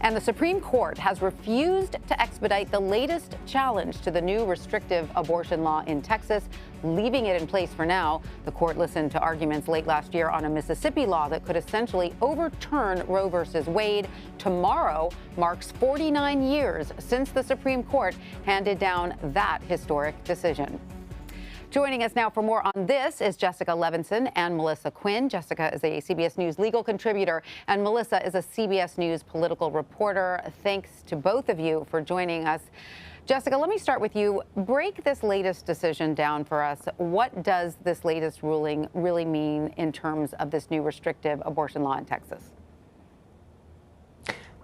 And the Supreme Court has refused to expedite the latest challenge to the new restrictive abortion law in Texas, leaving it in place for now. The court listened to arguments late last year on a Mississippi law that could essentially overturn Roe versus Wade. Tomorrow marks 49 years since the Supreme Court handed down that historic decision. Joining us now for more on this is Jessica Levinson and Melissa Quinn. Jessica is a CBS News legal contributor, and Melissa is a CBS News political reporter. Thanks to both of you for joining us. Jessica, let me start with you. Break this latest decision down for us. What does this latest ruling really mean in terms of this new restrictive abortion law in Texas?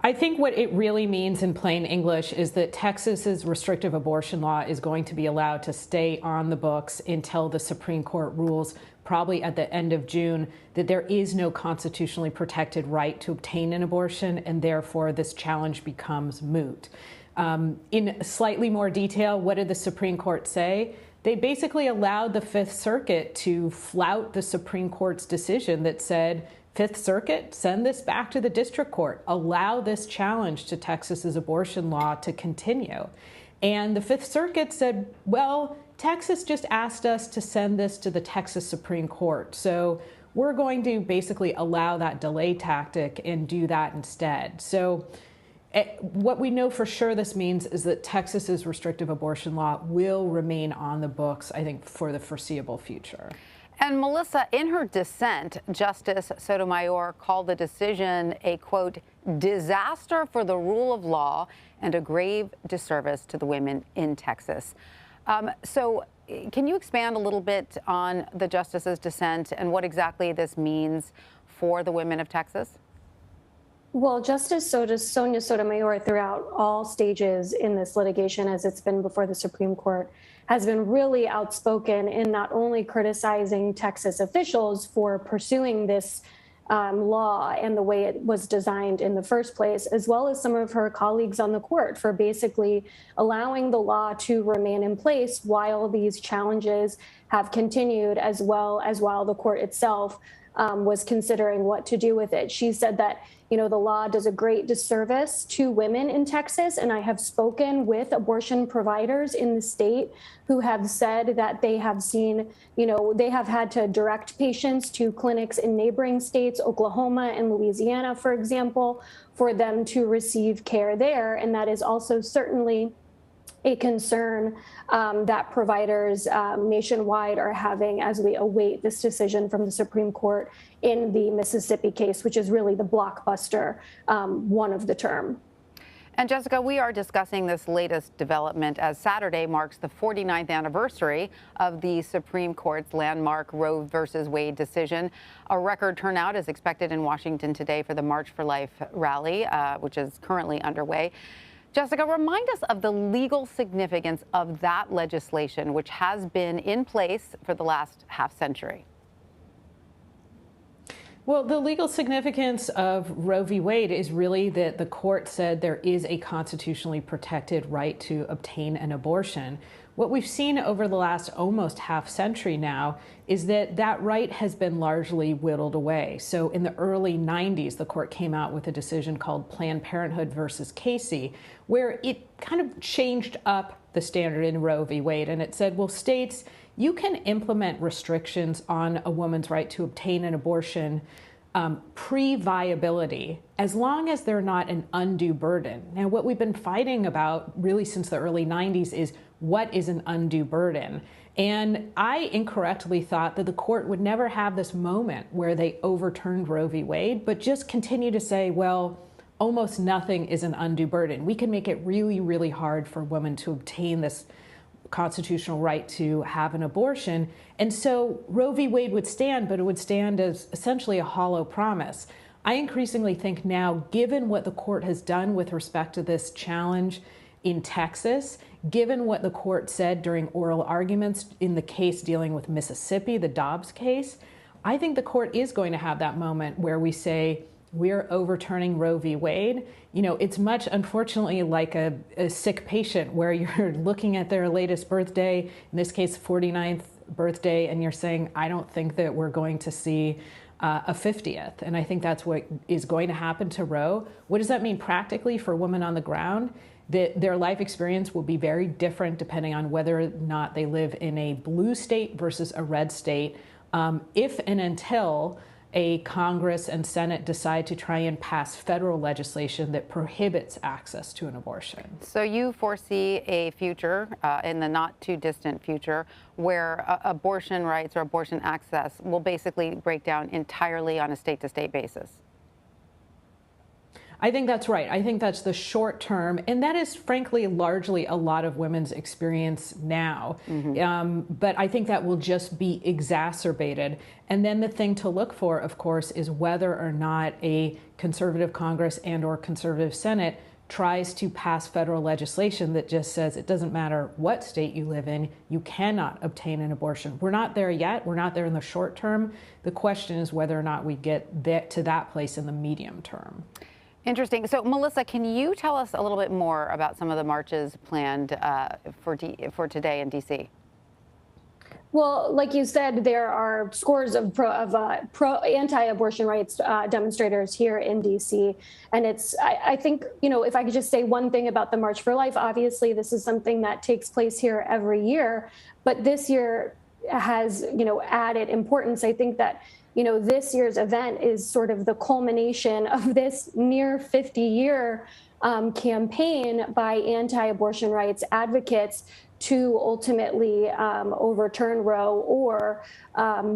I think what it really means in plain English is that Texas's restrictive abortion law is going to be allowed to stay on the books until the Supreme Court rules, probably at the end of June, that there is no constitutionally protected right to obtain an abortion, and therefore this challenge becomes moot. In slightly more detail, what did the Supreme Court say? They basically allowed the Fifth Circuit to flout the Supreme Court's decision that said, Fifth Circuit, send this back to the district court. Allow this challenge to Texas's abortion law to continue. And the Fifth Circuit said, well, Texas just asked us to send this to the Texas Supreme Court. So we're going to basically allow that delay tactic and do that instead. So what we know for sure this means is that Texas's restrictive abortion law will remain on the books, I think, for the foreseeable future. And Melissa, in her dissent, Justice Sotomayor called the decision a, quote, disaster for the rule of law and a grave disservice to the women in Texas. So can you expand a little bit on the justice's dissent and what exactly this means for the women of Texas? Well, Justice Sonia Sotomayor, throughout all stages in this litigation, as it's been before the Supreme Court, has been really outspoken in not only criticizing Texas officials for pursuing this law and the way it was designed in the first place, as well as some of her colleagues on the court for basically allowing the law to remain in place while these challenges have continued, as well as while the court itself was considering what to do with it. She said that, the law does a great disservice to women in Texas. And I have spoken with abortion providers in the state who have said that they have seen, they have had to direct patients to clinics in neighboring states, Oklahoma and Louisiana, for example, for them to receive care there. And that is also certainly a concern that providers nationwide are having as we await this decision from the Supreme Court in the Mississippi case, which is really the blockbuster one of the term. And Jessica, we are discussing this latest development as Saturday marks the 49th anniversary of the Supreme Court's landmark Roe versus Wade decision. A record turnout is expected in Washington today for the March for Life rally, which is currently underway. Jessica, remind us of the legal significance of that legislation, which has been in place for the last half century. Well, the legal significance of Roe v. Wade is really that the court said there is a constitutionally protected right to obtain an abortion. What we've seen over the last almost half century now is that that right has been largely whittled away. So in the early 90s, the court came out with a decision called Planned Parenthood versus Casey, where it kind of changed up the standard in Roe v. Wade. And it said, well, states, you can implement restrictions on a woman's right to obtain an abortion pre-viability, as long as they're not an undue burden. Now, what we've been fighting about really since the early 90s is what is an undue burden? And I incorrectly thought that the court would never have this moment where they overturned Roe v. Wade, but just continue to say, well, almost nothing is an undue burden. We can make it really, really hard for women to obtain this constitutional right to have an abortion. And so Roe v. Wade would stand, but it would stand as essentially a hollow promise. I increasingly think now, given what the court has done with respect to this challenge in Texas, given what the court said during oral arguments in the case dealing with Mississippi, the Dobbs case, I think the court is going to have that moment where we say, we're overturning Roe v. Wade. It's much, unfortunately, like a sick patient where you're looking at their latest birthday, in this case, 49th birthday, and you're saying, I don't think that we're going to see a 50th. And I think that's what is going to happen to Roe. What does that mean practically for women on the ground? That their life experience will be very different depending on whether or not they live in a blue state versus a red state. If and until a Congress and Senate decide to try and pass federal legislation that prohibits access to an abortion. So you foresee a future in the not too distant future where abortion rights or abortion access will basically break down entirely on a state-to-state basis? I think that's right. I think that's the short term. And that is, frankly, largely a lot of women's experience now. But I think that will just be exacerbated. And then the thing to look for, of course, is whether or not a conservative Congress and or conservative Senate tries to pass federal legislation that just says it doesn't matter what state you live in, you cannot obtain an abortion. We're not there yet. We're not there in the short term. The question is whether or not we get to that place in the medium term. Interesting. So, Melissa, can you tell us a little bit more about some of the marches planned for today in D.C.? Well, like you said, there are scores of anti-abortion rights demonstrators here in D.C. And I think, if I could just say one thing about the March for Life, obviously this is something that takes place here every year. But this year has, added importance. I think that this year's event is sort of the culmination of this near 50-year campaign by anti-abortion rights advocates to ultimately overturn Roe, or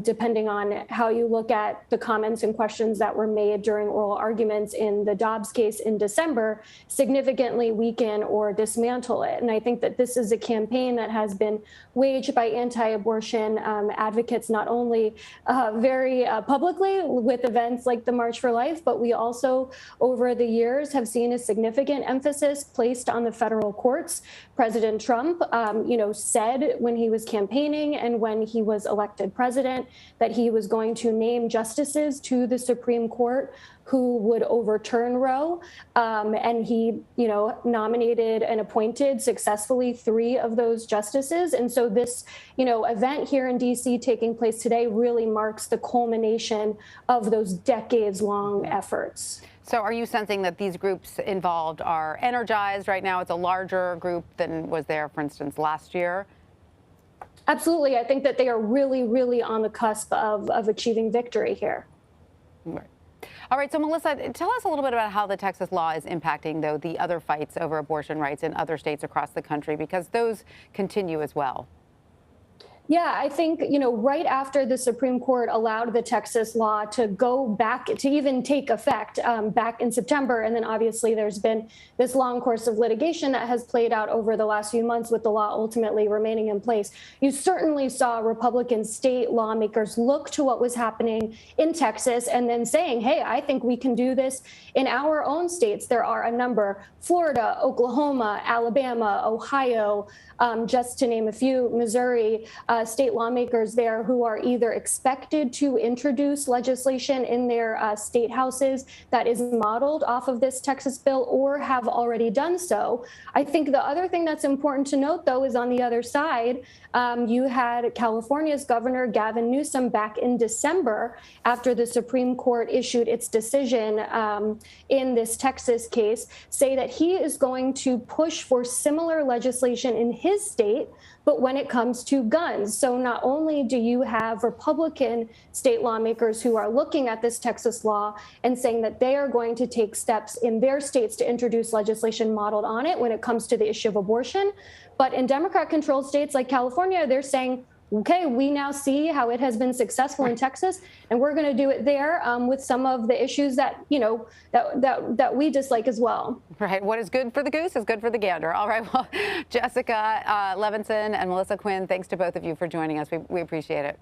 depending on how you look at the comments and questions that were made during oral arguments in the Dobbs case in December, significantly weaken or dismantle it. And I think that this is a campaign that has been waged by anti-abortion advocates, not only very publicly with events like the March for Life, but we also, over the years, have seen a significant emphasis placed on the federal courts. President Trump, said when he was campaigning and when he was elected president that he was going to name justices to the Supreme Court who would overturn Roe. And he, nominated and appointed successfully 3 of those justices. And so this, event here in D.C. taking place today really marks the culmination of those decades-long efforts. So are you sensing that these groups involved are energized right now? It's a larger group than was there, for instance, last year? Absolutely. I think that they are really, really on the cusp of achieving victory here. Right. All right. So, Melissa, tell us a little bit about how the Texas law is impacting, though, the other fights over abortion rights in other states across the country, because those continue as well. Yeah, I think, right after the Supreme Court allowed the Texas law to go back, to even take effect back in September. And then obviously there's been this long course of litigation that has played out over the last few months with the law ultimately remaining in place. You certainly saw Republican state lawmakers look to what was happening in Texas and then saying, hey, I think we can do this in our own states. There are a number: Florida, Oklahoma, Alabama, Ohio, just to name a few, Missouri, state lawmakers there who are either expected to introduce legislation in their state houses that is modeled off of this Texas bill or have already done so. I think the other thing that's important to note, though, is on the other side, you had California's Governor Gavin Newsom back in December after the Supreme Court issued its decision in this Texas case, say that he is going to push for similar legislation in his state, but when it comes to guns. So not only do you have Republican state lawmakers who are looking at this Texas law and saying that they are going to take steps in their states to introduce legislation modeled on it when it comes to the issue of abortion, but in Democrat-controlled states like California, they're saying, okay, we now see how it has been successful in Texas, and we're going to do it there with some of the issues that, that we dislike as well. Right. What is good for the goose is good for the gander. All right. Well, Jessica Levinson and Melissa Quinn, thanks to both of you for joining us. We appreciate it.